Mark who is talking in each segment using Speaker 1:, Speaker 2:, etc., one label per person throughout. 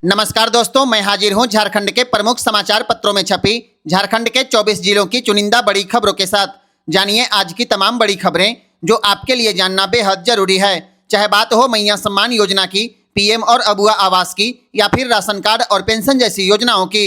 Speaker 1: नमस्कार दोस्तों, मैं हाजिर हूं झारखंड के प्रमुख समाचार पत्रों में छपी झारखंड के 24 जिलों की चुनिंदा बड़ी खबरों के साथ। जानिए आज की तमाम बड़ी खबरें जो आपके लिए जानना बेहद जरूरी है। चाहे बात हो मैया सम्मान योजना की, पीएम और अबुआ आवास की, या फिर राशन कार्ड और पेंशन जैसी योजनाओं की।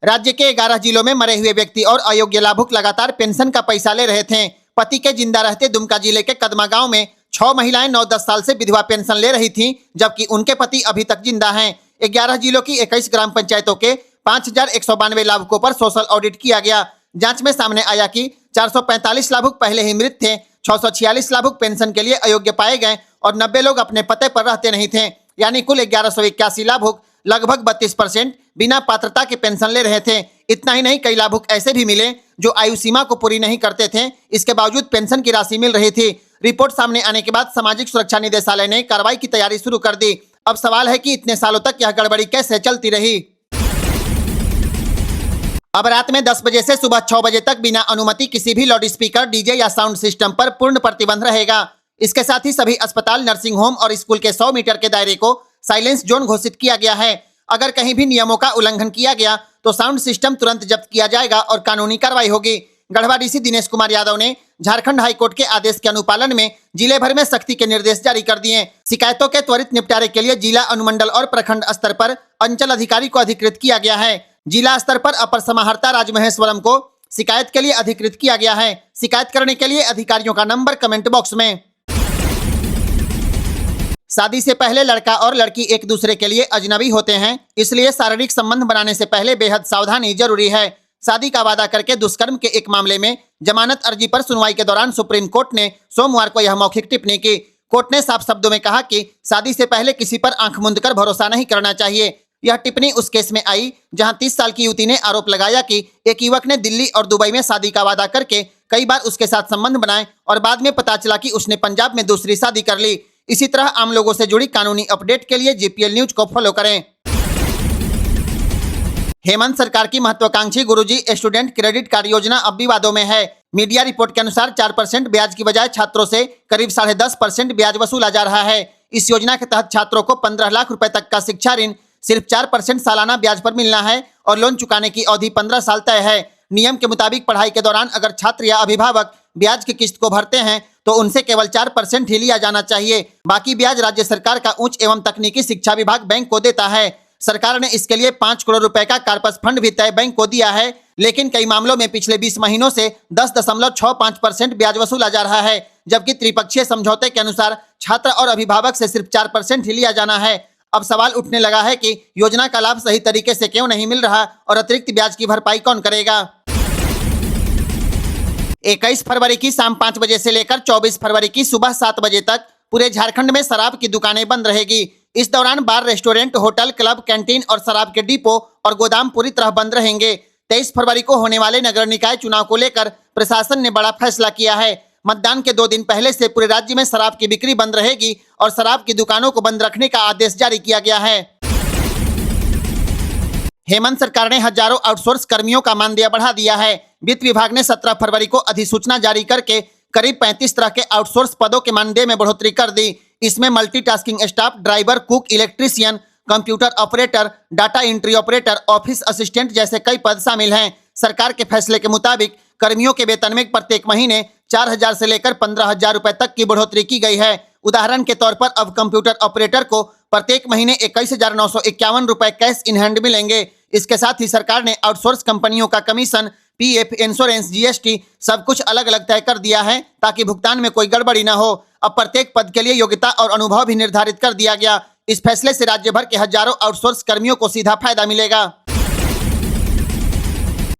Speaker 1: राज्य के 11 जिलों में मरे हुए व्यक्ति और अयोग्य लाभुक लगातार पेंशन का पैसा ले रहे थे। पति के जिंदा रहते दुमका जिले के कदमा गांव में 6 महिलाएं 9-10 साल से विधवा पेंशन ले रही थीं, जबकि उनके पति अभी तक जिंदा हैं। 11 जिलों की 21 ग्राम पंचायतों के 5192 लाभुकों पर सोशल ऑडिट किया गया। जांच में सामने आया कि 445 लाभुक पहले ही मृत थे, 646 लाभुक पेंशन के लिए अयोग्य पाए गए और 90 लोग अपने पते पर रहते नहीं थे। यानी कुल 1181 लाभुक, लगभग 32% बिना पात्रता के पेंशन ले रहे थे। इतना ही नहीं, कई लाभुक ऐसे भी मिले जो आयु सीमा को पूरी नहीं करते थे, इसके बावजूद पेंशन की राशि मिल रही थी। रिपोर्ट सामने आने के बाद सामाजिक सुरक्षा निदेशालय ने कार्रवाई की तैयारी शुरू कर दी। अब सवाल है कि इतने सालों तक यह गड़बड़ी कैसे चलती रही। अब रात में 10 बजे से सुबह 6 बजे तक बिना अनुमति किसी भी लाउड स्पीकर, डीजे या साउंड सिस्टम पर पूर्ण प्रतिबंध रहेगा। इसके साथ ही सभी अस्पताल, नर्सिंग होम और स्कूल के 100 मीटर के दायरे को साइलेंस जोन घोषित किया गया है। अगर कहीं भी नियमों का उल्लंघन किया गया तो साउंड सिस्टम तुरंत जब्त किया जाएगा और कानूनी कार्रवाई होगी। गढ़वा डीसी दिनेश कुमार यादव ने झारखंड हाईकोर्ट के आदेश के अनुपालन में जिले भर में सख्ती के निर्देश जारी कर दिए। शिकायतों के त्वरित निपटारे के लिए जिला, अनुमंडल और प्रखंड स्तर पर अंचल अधिकारी को अधिकृत किया गया है। जिला स्तर पर अपर समाहर्ता राजमहेश्वरम को शिकायत के लिए अधिकृत किया गया है। शिकायत करने के लिए अधिकारियों का नंबर कमेंट बॉक्स में। शादी से पहले लड़का और लड़की एक दूसरे के लिए अजनबी होते हैं, इसलिए शारीरिक संबंध बनाने से पहले बेहद सावधानी जरूरी है। शादी का वादा करके दुष्कर्म के एक मामले में जमानत अर्जी पर सुनवाई के दौरान सुप्रीम कोर्ट ने सोमवार को यह मौखिक टिप्पणी की। कोर्ट ने साफ शब्दों में कहा कि शादी से पहले किसी पर आंख मूंद कर भरोसा नहीं करना चाहिए। यह टिप्पणी उस केस में आई जहां 30 साल की युवती ने आरोप लगाया कि एक युवक ने दिल्ली और दुबई में शादी का वादा करके कई बार उसके साथ संबंध बनाए और बाद में पता चला कि उसने पंजाब में दूसरी शादी कर ली। इसी तरह आम लोगों से जुड़ी कानूनी अपडेट के लिए जीपीएल न्यूज को फॉलो करें। हेमंत सरकार की महत्वाकांक्षी गुरुजी स्टूडेंट क्रेडिट कार्ड योजना अब विवादों में है। मीडिया रिपोर्ट के अनुसार 4% ब्याज की बजाय छात्रों से करीब 10.5% ब्याज वसूला जा रहा है। इस योजना के तहत छात्रों को 15 लाख रुपए तक का शिक्षा ऋण सिर्फ 4% सालाना ब्याज पर मिलना है और लोन चुकाने की अवधि 15 साल तय है। नियम के मुताबिक पढ़ाई के दौरान अगर छात्र या अभिभावक ब्याज की किस्त को भरते हैं तो उनसे केवल 4% ही लिया जाना चाहिए। बाकी ब्याज राज्य सरकार का उच्च एवं तकनीकी शिक्षा विभाग बैंक को देता है। सरकार ने इसके लिए 5 करोड़ रुपए का कार्पस फंड भी तय बैंक को दिया है, लेकिन कई मामलों में पिछले 20 महीनों से 10.65% ब्याज वसूला जा रहा है, जबकि त्रिपक्षीय समझौते के अनुसार छात्र और अभिभावक से सिर्फ 4% ही लिया जाना है। अब सवाल उठने लगा है कि योजना का लाभ सही तरीके से क्यों नहीं मिल रहा और अतिरिक्त ब्याज की भरपाई कौन करेगा। 21 फरवरी की शाम 5 बजे से लेकर 24 फरवरी की सुबह 7 बजे तक पूरे झारखंड में शराब की दुकानें बंद रहेगी। इस दौरान बार, रेस्टोरेंट, होटल, क्लब, कैंटीन और शराब के डिपो और गोदाम पूरी तरह बंद रहेंगे। 23 फरवरी को होने वाले नगर निकाय चुनाव को लेकर प्रशासन ने बड़ा फैसला किया है। मतदान के 2 दिन पहले से पूरे राज्य में शराब की बिक्री बंद रहेगी और शराब की दुकानों को बंद रखने का आदेश जारी किया गया है। हेमंत सरकार ने हजारों आउटसोर्स कर्मियों का मानदेय बढ़ा दिया है। वित्त विभाग ने 17 फरवरी को अधिसूचना जारी करके करीब 35 तरह के आउटसोर्स पदों के मानदेय में बढ़ोतरी कर दी। इसमें multitasking staff, driver, cook, electrician, computer operator, data entry operator, office assistant जैसे कई पद शामिल हैं। सरकार के फैसले के मुताबिक कर्मियों के वेतन में प्रत्येक महीने 4,000 से लेकर 15,000 रुपए तक की बढ़ोतरी की गई है। उदाहरण के तौर पर अब कंप्यूटर ऑपरेटर को प्रत्येक महीने 21,951 रुपए कैश इन हैंड मिलेंगे। इसके साथ ही सरकार ने आउटसोर्स कंपनियों का कमीशन, पीएफ, इंश्योरेंस, जीएसटी सब कुछ अलग अलग तय कर दिया है ताकि भुगतान में कोई गड़बड़ी न हो। अब प्रत्येक पद के लिए योग्यता और अनुभव भी निर्धारित कर दिया गया। इस फैसले से राज्य भर के हजारों आउटसोर्स कर्मियों को सीधा फायदा मिलेगा।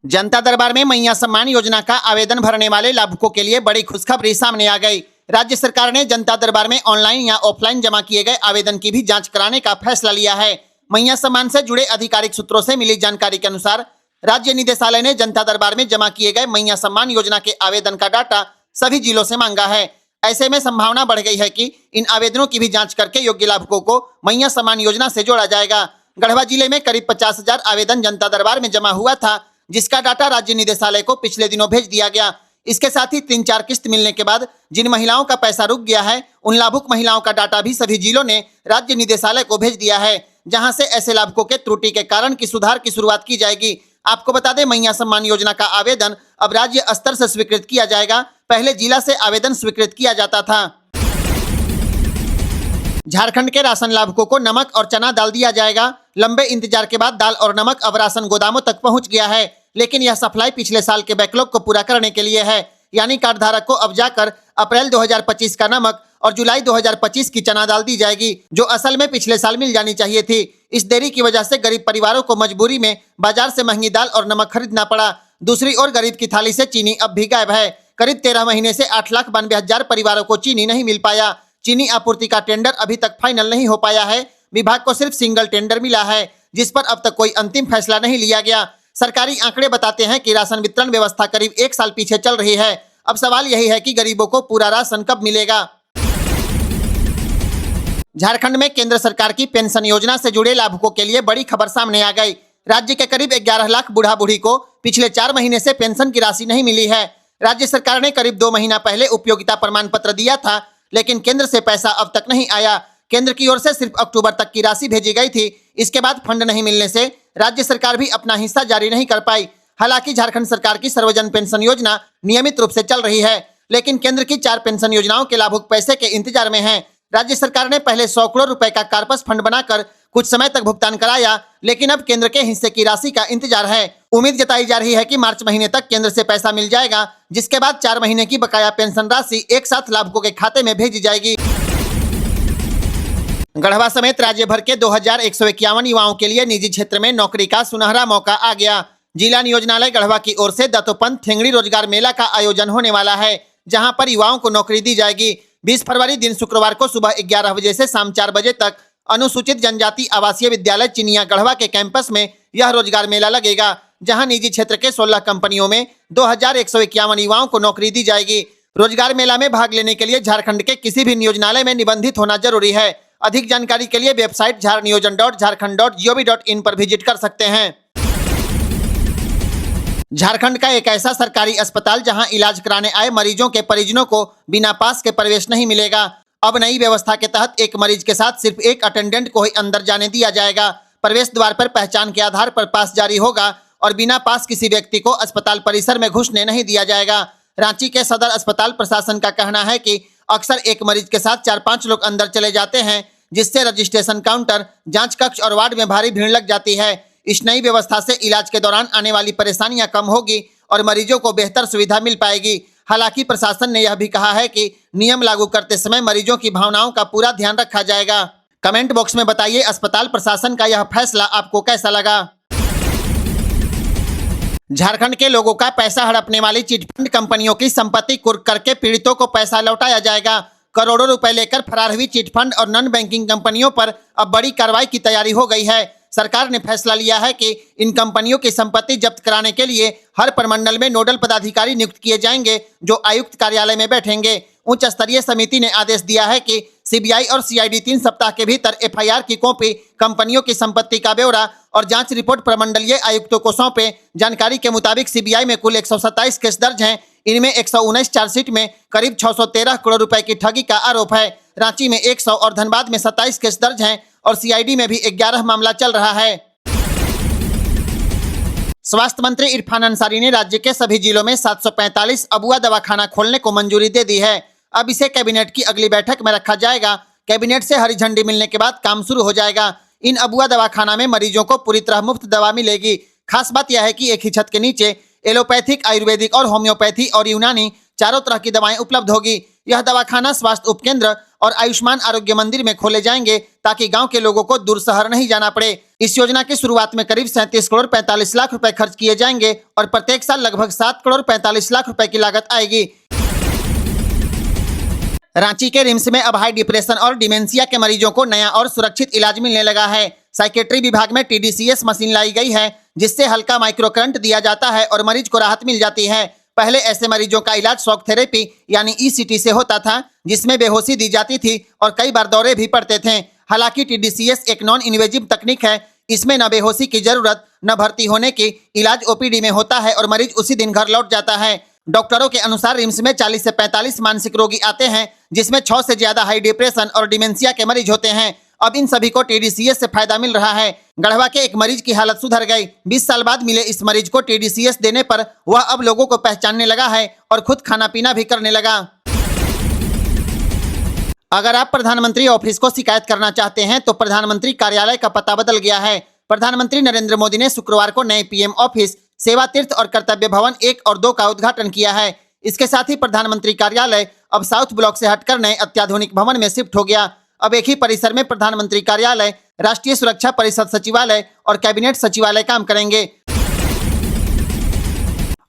Speaker 1: जनता दरबार में मैया सम्मान योजना का आवेदन भरने वाले लाभुकों के लिए बड़ी खुशखबरी सामने आ गई। राज्य सरकार ने जनता दरबार में ऑनलाइन या ऑफलाइन जमा किए गए आवेदन की भी जांच कराने का फैसला लिया है। मैया सम्मान से जुड़े आधिकारिक सूत्रों से मिली जानकारी के अनुसार राज्य निदेशालय ने जनता दरबार में जमा किए गए मैया सम्मान योजना के आवेदन का डाटा सभी जिलों से मांगा है। ऐसे में संभावना बढ़ गई है कि इन आवेदनों की भी जांच करके योग्य लाभुकों को मैया सम्मान योजना से जोड़ा जाएगा। गढ़वा जिले में करीब 50,000 आवेदन जनता दरबार में जमा हुआ था, जिसका डाटा राज्य निदेशालय को पिछले दिनों भेज दिया गया। इसके साथ ही 3-4 किस्त मिलने के बाद जिन महिलाओं का पैसा रुक गया है उन लाभुक महिलाओं का डाटा भी सभी जिलों ने राज्य निदेशालय को भेज दिया है, जहां से ऐसे लाभुकों के त्रुटि के कारण की सुधार की शुरुआत की जाएगी। आपको बता दें, मैया सम्मान योजना का आवेदन अब राज्य स्तर से स्वीकृत किया जाएगा। पहले जिला से आवेदन स्वीकृत किया जाता था। झारखंड के राशन लाभुकों को नमक और चना दाल दिया जाएगा। लंबे इंतजार के बाद दाल और नमक अब राशन गोदामों तक पहुंच गया है, लेकिन यह सप्लाई पिछले साल के बैकलॉग को पूरा करने के लिए है। यानी कार्ड धारक को अब जाकर अप्रैल 2025 का नमक और जुलाई 2025 की चना दाल दी जाएगी, जो असल में पिछले साल मिल जानी चाहिए थी। इस देरी की वजह से गरीब परिवारों को मजबूरी में बाजार से महंगी दाल और नमक खरीदना पड़ा। दूसरी ओर गरीब की थाली से चीनी अब भी गायब है। करीब 13 महीने से 8,92,000 परिवारों को चीनी नहीं मिल पाया। चीनी आपूर्ति का टेंडर अभी तक फाइनल नहीं हो पाया है। विभाग को सिर्फ सिंगल टेंडर मिला है, जिस पर अब तक कोई अंतिम फैसला नहीं लिया गया। सरकारी आंकड़े बताते हैं कि राशन वितरण व्यवस्था करीब 1 साल पीछे चल रही है। अब सवाल यही है कि गरीबों को पूरा राशन कब मिलेगा। झारखंड में केंद्र सरकार की पेंशन योजना से जुड़े लाभुकों के लिए बड़ी खबर सामने आ गई। राज्य के करीब 11 लाख बूढ़ा बूढ़ी को पिछले 4 महीने से पेंशन की राशि नहीं मिली है। राज्य सरकार ने करीब 2 महीना पहले उपयोगिता प्रमाण पत्र दिया था, लेकिन केंद्र से पैसा अब तक नहीं आया। केंद्र की ओर से सिर्फ अक्टूबर तक की राशि भेजी गई थी। इसके बाद फंड नहीं मिलने से राज्य सरकार भी अपना हिस्सा जारी नहीं कर पाई। हालांकि झारखंड सरकार की सर्वजन पेंशन योजना नियमित रूप से चल रही है, लेकिन केंद्र की 4 पेंशन योजनाओं के लाभुक पैसे के इंतजार में हैं। राज्य सरकार ने पहले 100 करोड़ रुपए का कार्पस फंड बनाकर कुछ समय तक भुगतान कराया, लेकिन अब केंद्र के हिस्से की राशि का इंतजार है। उम्मीद जताई जा रही है कि मार्च महीने तक केंद्र से पैसा मिल जाएगा, जिसके बाद 4 महीने की बकाया पेंशन राशि एक साथ लाभुकों के खाते में भेजी जाएगी। गढ़वा समेत राज्य भर के 2151 युवाओं के लिए निजी क्षेत्र में नौकरी का सुनहरा मौका आ गया। जिला नियोजनालय गढ़वा की ओर से दत्तोपंत ठेंगड़ी रोजगार मेला का आयोजन होने वाला है, जहां पर युवाओं को नौकरी दी जाएगी। 20 फरवरी दिन शुक्रवार को सुबह 11 बजे से शाम 4 बजे तक अनुसूचित जनजाति आवासीय विद्यालय चिनिया गढ़वा के कैंपस में यह रोजगार मेला लगेगा, जहां निजी क्षेत्र के 16 कंपनियों में 2151 युवाओं को नौकरी दी जाएगी। रोजगार मेला में भाग लेने के लिए झारखंड के किसी भी नियोजनालय में निबंधित होना जरूरी है। अधिक जानकारी के लिए वेबसाइट झारनियोजन.झारखंड.gov.in पर विजिट कर सकते हैं। झारखंड का एक ऐसा सरकारी अस्पताल जहां इलाज कराने आए मरीजों के परिजनों को बिना पास के प्रवेश नहीं मिलेगा। अब नई व्यवस्था के तहत एक मरीज के साथ सिर्फ एक अटेंडेंट को ही अंदर जाने दिया जाएगा। प्रवेश द्वार पर पहचान के आधार पर पास जारी होगा और बिना पास किसी व्यक्ति को अस्पताल परिसर में घुसने नहीं दिया जाएगा। रांची के सदर अस्पताल प्रशासन का कहना है कि अक्सर एक मरीज के साथ 4-5 लोग अंदर चले जाते हैं, जिससे रजिस्ट्रेशन काउंटर, जांच कक्ष और वार्ड में भारी भीड़ लग जाती है। इस नई व्यवस्था से इलाज के दौरान आने वाली परेशानियां कम होगी और मरीजों को बेहतर सुविधा मिल पाएगी। हालांकि प्रशासन ने यह भी कहा है कि नियम लागू करते समय मरीजों की भावनाओं का पूरा ध्यान रखा जाएगा। कमेंट बॉक्स में बताइए अस्पताल प्रशासन का यह फैसला आपको कैसा लगा। झारखंड के लोगों का पैसा हड़पने वाली चिटफंड कंपनियों की संपत्ति कुर्क करके पीड़ितों को पैसा लौटाया जाएगा। करोड़ों रुपए लेकर फरार हुई चिटफंड और नॉन बैंकिंग कंपनियों पर अब बड़ी कार्रवाई की तैयारी हो गई है। सरकार ने फैसला लिया है कि इन कंपनियों की संपत्ति जब्त कराने के लिए हर प्रमंडल में नोडल पदाधिकारी नियुक्त किए जाएंगे, जो आयुक्त कार्यालय में बैठेंगे। उच्च स्तरीय समिति ने आदेश दिया है कि सीबीआई और सीआईडी 3 सप्ताह के भीतर एफआईआर की कॉपी, कंपनियों की संपत्ति का ब्यौरा और जांच रिपोर्ट प्रमंडलीय आयुक्तों को सौंपे। जानकारी के मुताबिक सीबीआई में कुल 127 केस दर्ज हैं। इनमें 119 चार्जशीट में करीब 613 करोड़ रुपए की ठगी का आरोप है। रांची में 100 और धनबाद में 27 केस दर्ज हैं और सीआईडी में भी 11 मामला चल रहा है। स्वास्थ्य मंत्री इरफान अंसारी ने राज्य के सभी जिलों में 745 अबुआ दवाखाना खोलने को मंजूरी दे दी है। अब इसे कैबिनेट की अगली बैठक में रखा जाएगा। कैबिनेट से हरी झंडी मिलने के बाद काम शुरू हो जाएगा। इन अबुआ दवाखाना में मरीजों को पूरी तरह मुफ्त दवा मिलेगी। खास बात यह है कि एक ही छत के नीचे एलोपैथिक, आयुर्वेदिक और होम्योपैथी और यूनानी चारों तरह की दवाएं उपलब्ध होगी। यह दवाखाना स्वास्थ्य उपकेंद्र और आयुष्मान आरोग्य मंदिर में खोले जाएंगे, ताकि गांव के लोगों को दूर शहर नहीं जाना पड़े। इस योजना की शुरुआत में करीब 37 करोड़ 45 लाख रुपए खर्च किए जाएंगे और प्रत्येक साल लगभग 7 करोड़ 45 लाख रुपए की लागत आएगी। रांची के रिम्स में अब हाई डिप्रेशन और डिमेंशिया के मरीजों को नया और सुरक्षित इलाज मिलने लगा है। साइकेट्री विभाग में TDCS मशीन लाई गई है, जिससे हल्का माइक्रो करंट दिया जाता है और मरीज को राहत मिल जाती है। पहले ऐसे मरीजों का इलाज शॉक थेरेपी यानी ECT से होता था, जिसमें बेहोशी दी जाती थी और कई बार दौरे भी पड़ते थे। हालांकि TDCS एक नॉन इन्वेजिव तकनीक है। इसमें न बेहोशी की जरूरत, न भर्ती होने की। इलाज OPD में होता है और मरीज उसी दिन घर लौट जाता है। डॉक्टरों के अनुसार रिम्स में 40 से 45 मानसिक रोगी आते हैं, जिसमें 6 से ज्यादा हाई डिप्रेशन और डिमेंशिया के मरीज होते हैं। अब इन सभी को TDCS से फायदा मिल रहा है। गढ़वा के एक मरीज की हालत सुधर गई। 20 साल बाद मिले इस मरीज को TDCS देने पर वह अब लोगों को पहचानने लगा है और खुद खाना पीना भी करने लगा। अगर आप प्रधानमंत्री ऑफिस को शिकायत करना चाहते हैं तो प्रधानमंत्री कार्यालय का पता बदल गया है। प्रधानमंत्री नरेंद्र मोदी ने शुक्रवार को नए PM ऑफिस, सेवा तीर्थ और कर्तव्य भवन 1 और 2 का उद्घाटन किया है। इसके साथ ही प्रधानमंत्री कार्यालय अब साउथ ब्लॉक से हटकर नए अत्याधुनिक भवन में शिफ्ट हो गया। अब एक ही परिसर में प्रधानमंत्री कार्यालय, राष्ट्रीय सुरक्षा परिषद सचिवालय और कैबिनेट सचिवालय काम करेंगे।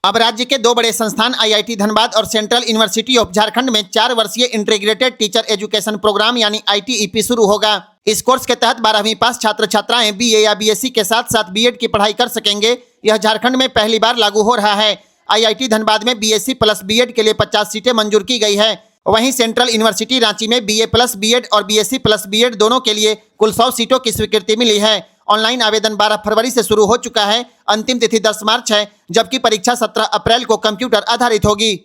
Speaker 1: अब राज्य के 2 बड़े संस्थान IIT धनबाद और सेंट्रल यूनिवर्सिटी ऑफ झारखंड में 4 वर्षीय इंटीग्रेटेड टीचर एजुकेशन प्रोग्राम यानी ITEP शुरू होगा। इस कोर्स के तहत 12वीं पास छात्र छात्राएं BA या BSc के साथ साथ B.Ed की पढ़ाई कर सकेंगे। यह झारखंड में पहली बार लागू हो रहा है। IIT धनबाद में BSc प्लस B.Ed के लिए 50 सीटें मंजूर की गई है। वहीं सेंट्रल यूनिवर्सिटी रांची में BA प्लस B.Ed और BSc प्लस B.Ed दोनों के लिए कुल 100 सीटों की स्वीकृति मिली है। ऑनलाइन आवेदन 12 फरवरी से शुरू हो चुका है। अंतिम तिथि 10 मार्च है, जबकि परीक्षा 17 अप्रैल को कंप्यूटर आधारित होगी।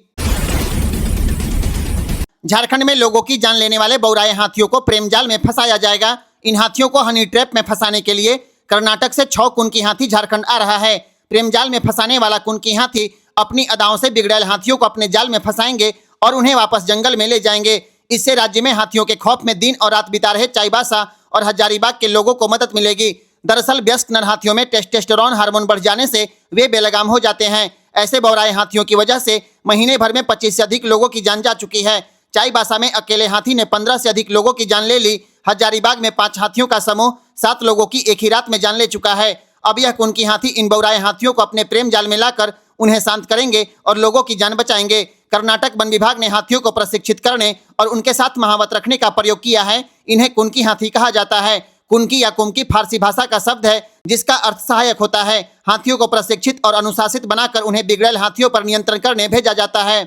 Speaker 1: झारखंड में लोगों की जान लेने वाले बौराए हाथियों को प्रेम जाल में फंसाया जाएगा। इन हाथियों को हनी ट्रैप में फंसाने के लिए कर्नाटक से 6 कुनकी हाथी झारखंड आ रहा है। प्रेम जाल में फंसाने वाला कुनकी हाथी अपनी अदाओं से बिगड़ैल हाथियों को अपने जाल में फंसाएंगे और उन्हें वापस जंगल में ले जाएंगे। इससे राज्य में हाथियों के खौफ में दिन और रात बिता रहे चाईबासा और हजारीबाग के लोगों को मदद मिलेगी। दरअसल व्यस्क नर हाथियों में टेस्टोस्टेरोन हार्मोन बढ़ जाने से वे बेलगाम हो जाते हैं। ऐसे बौराए हाथियों की वजह से महीने भर में 25 से अधिक लोगों की जान जा चुकी है। चाईबासा में अकेले हाथी ने 15 से अधिक लोगों की जान ले ली। हजारीबाग में 5 हाथियों का समूह 7 लोगों की एक ही रात में जान ले चुका है। अब यह कुनकी हाथी इन बौराए हाथियों को अपने प्रेम जाल में लाकर उन्हें शांत करेंगे और लोगों की जान बचाएंगे। कर्नाटक वन विभाग ने हाथियों को प्रशिक्षित करने और उनके साथ महावत रखने का प्रयोग किया है। इन्हें कुनकी हाथी कहा जाता है। कुनकी या कुमकी फारसी भाषा का शब्द है जिसका अर्थ सहायक होता है। हाथियों को प्रशिक्षित और अनुशासित बनाकर उन्हें बिगड़ैल हाथियों पर नियंत्रण करने भेजा जाता है।